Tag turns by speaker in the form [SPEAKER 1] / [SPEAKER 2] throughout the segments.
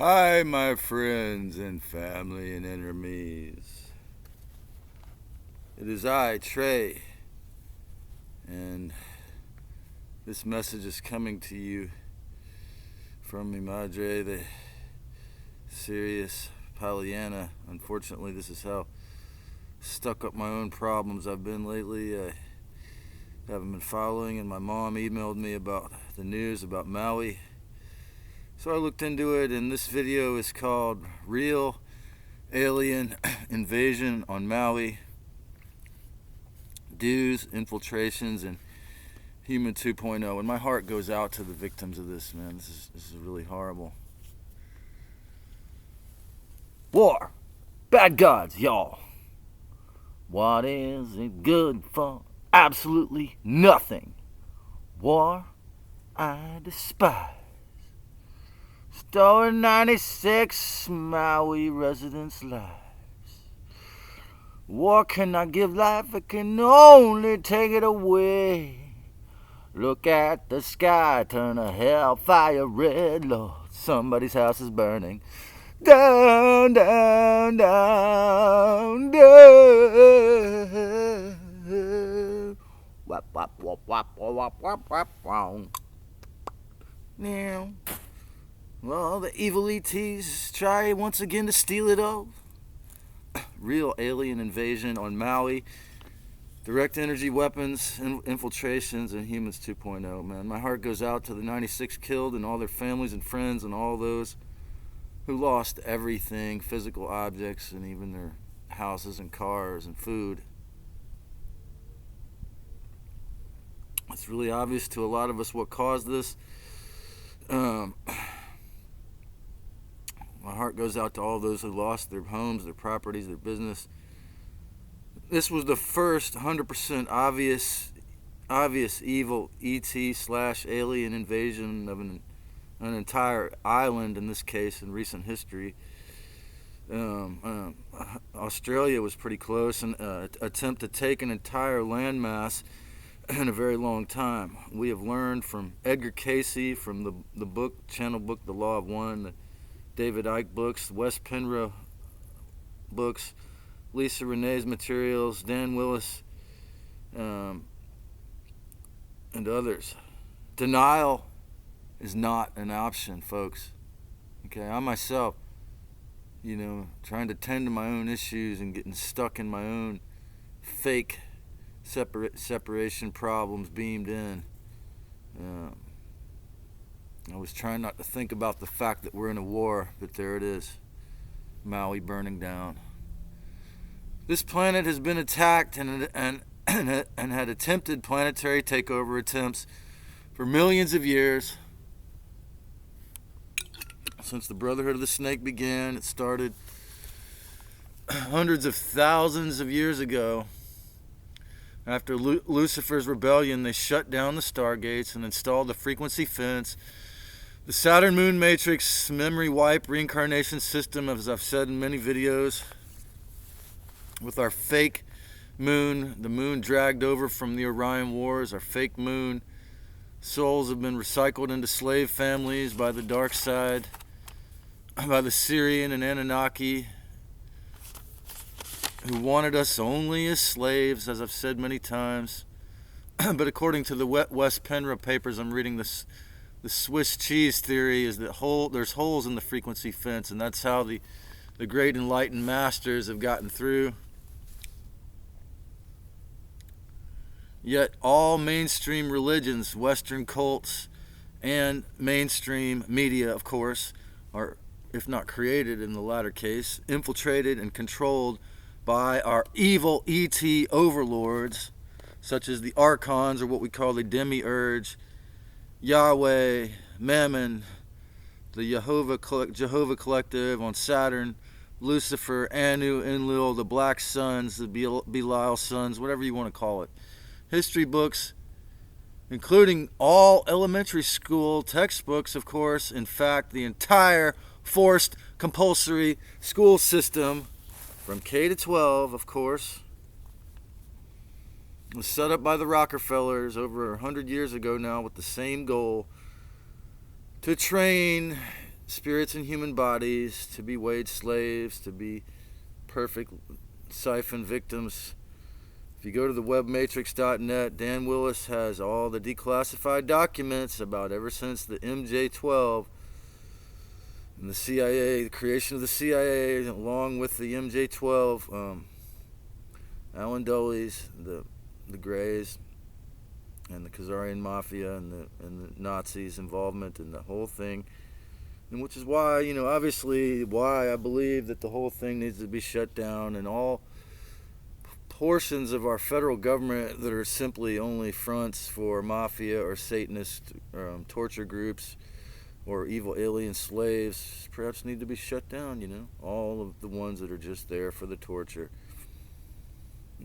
[SPEAKER 1] Hi, my friends and family and enemies. It is I, Trey, and this message is coming to you from mi madre, the serious Pollyanna. Unfortunately, this is how stuck up my own problems I've been lately. I haven't been following, and my mom emailed me about the news about Maui. So I looked into it, and this video is called Real Alien Invasion on Maui, D.E.W.s, Infiltrations, and Human 2.0. And my heart goes out to the victims of this, man. This is really horrible. War. Bad gods, y'all. What is it good for? Absolutely nothing. War, I despise. Store 96 Maui residents' lives. War cannot give life, it can only take it away. Look at the sky, turn a hellfire red, Lord. Somebody's house is burning. Down, down, down, down. Wap, wap, wap, wap, wap, wap, wap, wap. Now, well, the evil ETs try once again to steal it all. Real alien invasion on Maui. Direct energy weapons, infiltrations, and humans 2.0, man. My heart goes out to the 96 killed and all their families and friends and all those who lost everything, physical objects, and even their houses and cars and food. It's really obvious to a lot of us what caused this. My heart goes out to all those who lost their homes, their properties, their business. This was the first 100% obvious evil ET/alien invasion of an entire island, in this case, in recent history. Australia was pretty close, and attempt to take an entire landmass in a very long time. We have learned from Edgar Cayce, from the book, channel book, The Law of One, the David Icke books, Wes Penrose books, Lisa Renee's materials, Dan Willis, and others. Denial is not an option, folks. Okay, I myself, trying to tend to my own issues and getting stuck in my own fake separation problems beamed in. I was trying not to think about the fact that we're in a war, but there it is. Maui burning down. This planet has been attacked and had attempted planetary takeover attempts for millions of years. Since the Brotherhood of the Snake began, it started hundreds of thousands of years ago. After Lucifer's rebellion, they shut down the stargates and installed the frequency fence, the Saturn Moon Matrix, memory wipe, reincarnation system, as I've said in many videos. With our fake moon, the moon dragged over from the Orion Wars, our fake moon, souls have been recycled into slave families by the dark side, by the Syrian and Anunnaki, who wanted us only as slaves, as I've said many times. But according to the Wes Penrose papers I'm reading, the Swiss cheese theory is that there's holes in the frequency fence, and that's how the great enlightened masters have gotten through. Yet all mainstream religions, Western cults, and mainstream media, of course, are, if not created in the latter case, infiltrated and controlled by our evil ET overlords, such as the Archons, or what we call the Demiurge, Yahweh, Mammon, the Jehovah Collective on Saturn, Lucifer, Anu, Enlil, the Black Suns, the Belial Sons, whatever you want to call it. History books, including all elementary school textbooks, of course, in fact, the entire forced compulsory school system, from K to 12, of course, was set up by the Rockefellers over 100 years ago now with the same goal: to train spirits in human bodies, to be wage slaves, to be perfect siphon victims. If you go to the webmatrix.net, Dan Willis has all the declassified documents about ever since the MJ-12 and the CIA, the creation of the CIA, along with the MJ-12, Alan Dulles, the Greys, and the Khazarian Mafia, and the Nazis' involvement in the whole thing. And which is why, obviously why I believe that the whole thing needs to be shut down, and all portions of our federal government that are simply only fronts for mafia or Satanist torture groups or evil alien slaves perhaps need to be shut down, all of the ones that are just there for the torture.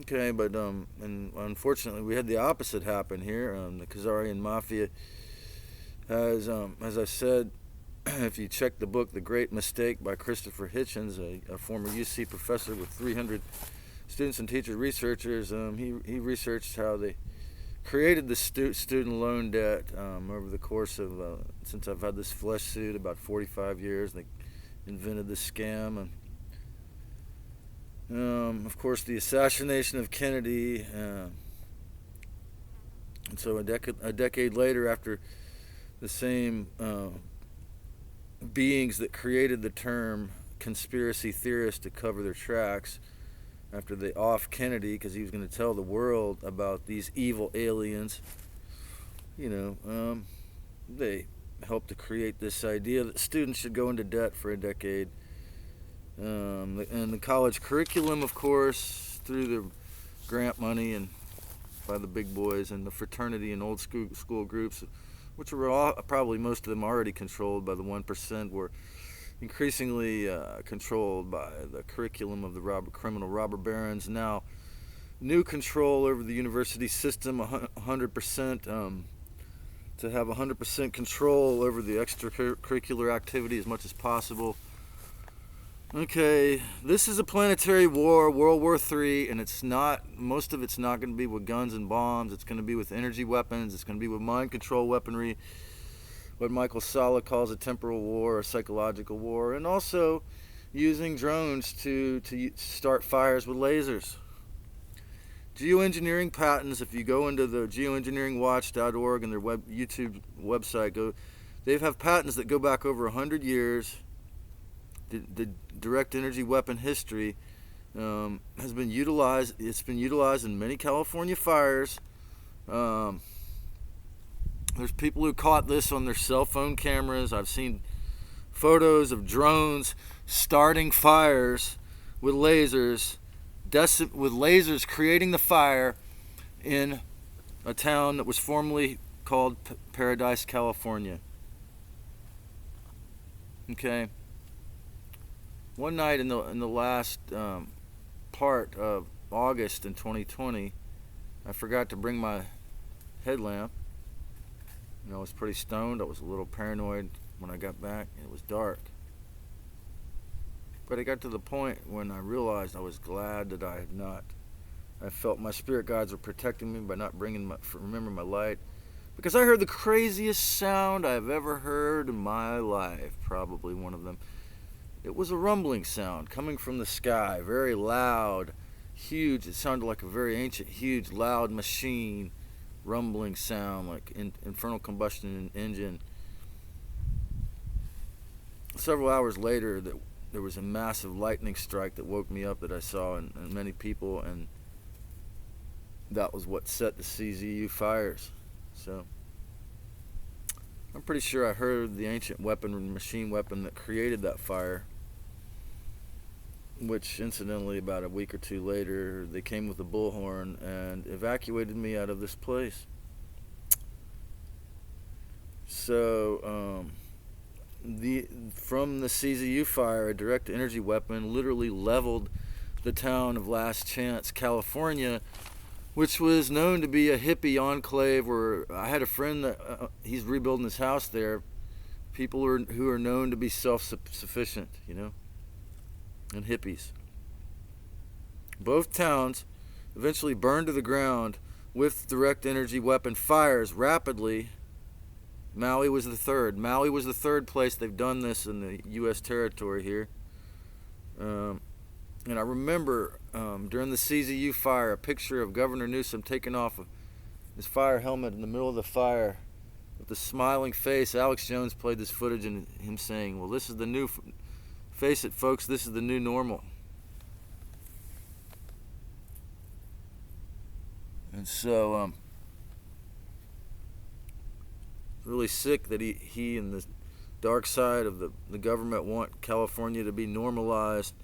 [SPEAKER 1] Okay, but and unfortunately we had the opposite happen here. The Khazarian Mafia has, as I said, if you check the book The Great Mistake by Christopher Hitchens, a former UC professor with 300 students and teachers, researchers, he researched how they created the student loan debt over the course of, since I've had this flesh suit, about 45 years. They invented this scam. And of course, the assassination of Kennedy, and so a decade later, after the same beings that created the term conspiracy theorist to cover their tracks, after they off Kennedy because he was going to tell the world about these evil aliens, they helped to create this idea that students should go into debt for a decade. And the college curriculum, of course, through the grant money and by the big boys and the fraternity and old school groups, which were probably most of them already controlled by the 1%, were increasingly controlled by the curriculum of the criminal robber barons. Now, new control over the university system, 100%, to have 100% control over the extracurricular activity as much as possible. Okay, this is a planetary war, World War III, and most of it's not going to be with guns and bombs. It's going to be with energy weapons. It's going to be with mind control weaponry, what Michael Salla calls a temporal war, a psychological war, and also using drones to start fires with lasers. Geoengineering patents, if you go into the geoengineeringwatch.org and their YouTube website, they have patents that go back over 100 years. The direct energy weapon history has been utilized. It's been utilized in many California fires. There's people who caught this on their cell phone cameras. I've seen photos of drones starting fires with lasers, creating the fire in a town that was formerly called Paradise, California. Okay. One night in the last part of August in 2020, I forgot to bring my headlamp. I was pretty stoned. I was a little paranoid when I got back. It was dark. But it got to the point when I realized I was glad that I felt my spirit guides were protecting me by not remembering my light. Because I heard the craziest sound I've ever heard in my life, probably one of them. It was a rumbling sound coming from the sky, very loud, huge. It sounded like a very ancient, huge, loud machine, rumbling sound, like infernal combustion engine. Several hours later, there was a massive lightning strike that woke me up that I saw and many people, and that was what set the CZU fires. So I'm pretty sure I heard the ancient machine weapon that created that fire, which incidentally about a week or two later they came with a bullhorn and evacuated me out of this place. So from the CZU fire, a direct energy weapon literally leveled the town of Last Chance, California, which was known to be a hippie enclave. Where I had a friend that he's rebuilding his house there. People who are known to be self-sufficient, and hippies. Both towns eventually burned to the ground with direct energy weapon fires rapidly Maui was the third. Maui was the third place they've done this in the U.S. territory here. And I remember during the CZU fire, a picture of Governor Newsome taking off his fire helmet in the middle of the fire with a smiling face. Alex Jones played this footage and him saying, well, this is the new, face it folks, this is the new normal. And so it's really sick that he and the dark side of the government want California to be normalized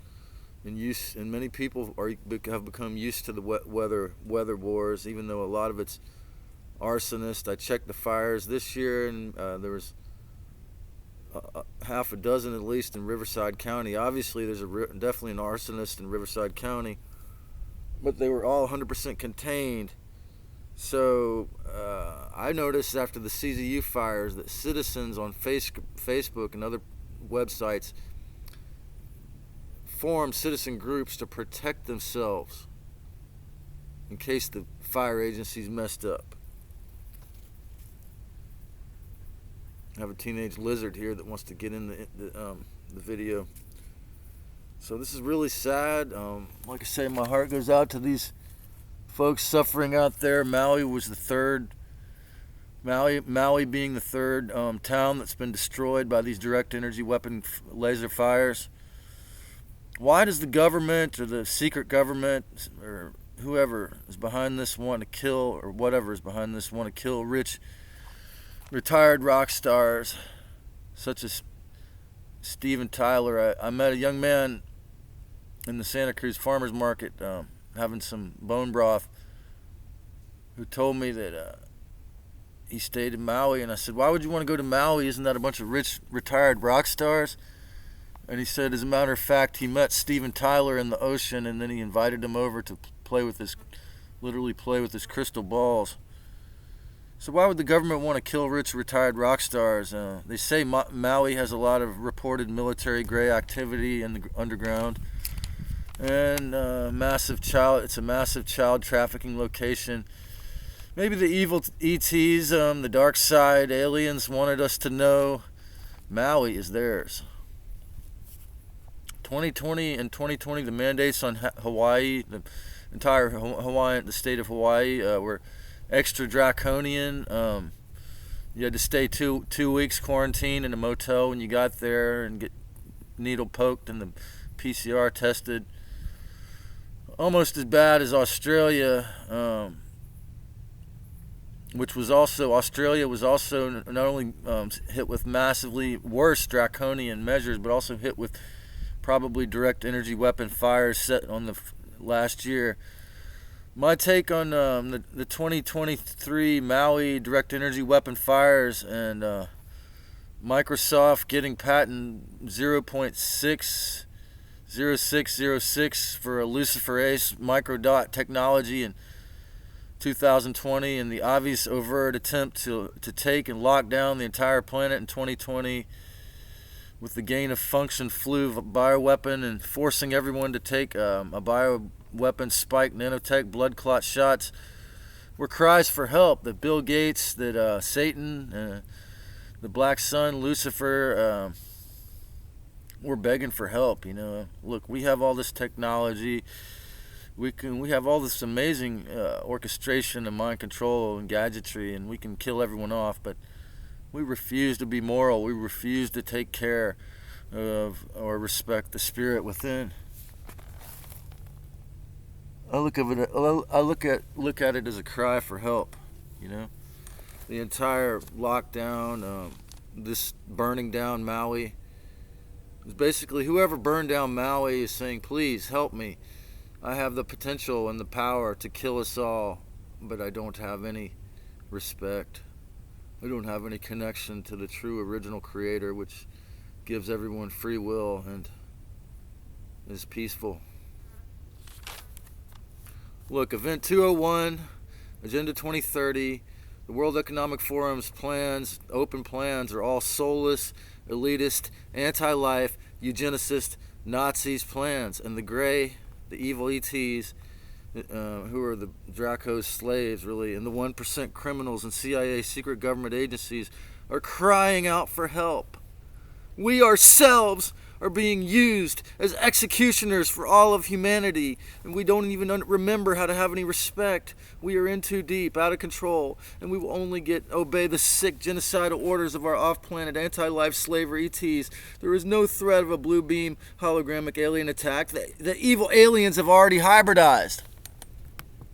[SPEAKER 1] and many people have become used to the weather wars, even though a lot of it's arsonist. I checked the fires this year, and there was half a dozen at least in Riverside County. Obviously, there's definitely an arsonist in Riverside County, but they were all 100% contained. So I noticed after the CZU fires that citizens on Facebook and other websites formed citizen groups to protect themselves in case the fire agencies messed up. I have a teenage lizard here that wants to get in the video. So this is really sad. Like I say, my heart goes out to these folks suffering out there. Maui was the third. Maui being the third town that's been destroyed by these direct energy weapon laser fires. Why does the government or the secret government or whoever is behind this want to kill, or whatever is behind this, want to kill rich retired rock stars such as Steven Tyler? I met a young man in the Santa Cruz farmers market having some bone broth who told me that he stayed in Maui, and I said, why would you want to go to Maui? Isn't that a bunch of rich retired rock stars? And he said, as a matter of fact, he met Steven Tyler in the ocean, and then he invited him over to literally play with his crystal balls. So why would the government want to kill rich retired rock stars? They say Maui has a lot of reported military gray activity in the underground, and it's a massive child trafficking location. Maybe the evil ETs, the dark side aliens, wanted us to know Maui is theirs. 2020 and 2020, the mandates on Hawaii, the entire the state of Hawaii, were extra draconian. You had to stay two weeks quarantine in a motel when you got there and get needle poked and the PCR tested. Almost as bad as Australia, Australia was also not only hit with massively worse draconian measures, but also hit with probably direct energy weapon fires set on the last year. My take on the 2023 Maui direct energy weapon fires and Microsoft getting patent 0.60606 for a luciferase microdot technology in 2020, and the obvious overt attempt to take and lock down the entire planet in 2020 with the gain of function flu bioweapon and forcing everyone to take a bioweapon spike nanotech blood clot shots were cries for help. That Bill Gates, that Satan, the Black Sun, Lucifer, were begging for help. Look, we have all this technology. We have all this amazing orchestration and mind control and gadgetry, and we can kill everyone off, but we refuse to be moral. We refuse to take care of or respect the spirit within. I look at it as a cry for help. The entire lockdown, this burning down Maui, is basically whoever burned down Maui is saying, please help me. I have the potential and the power to kill us all, but I don't have any respect. I don't have any connection to the true original creator, which gives everyone free will and is peaceful. Look, Event 201, Agenda 2030, the World Economic Forum's plans, open plans, are all soulless, elitist, anti-life, eugenicist, Nazis plans. And the gray, the evil ETs, who are the Draco's slaves, really, and the 1% criminals and CIA secret government agencies are crying out for help. We ourselves are being used as executioners for all of humanity, and we don't even remember how to have any respect. We are in too deep, out of control, and we will only obey the sick, genocidal orders of our off-planet anti-life slavery ETs. There is no threat of a blue beam hologramic alien attack. The evil aliens have already hybridized.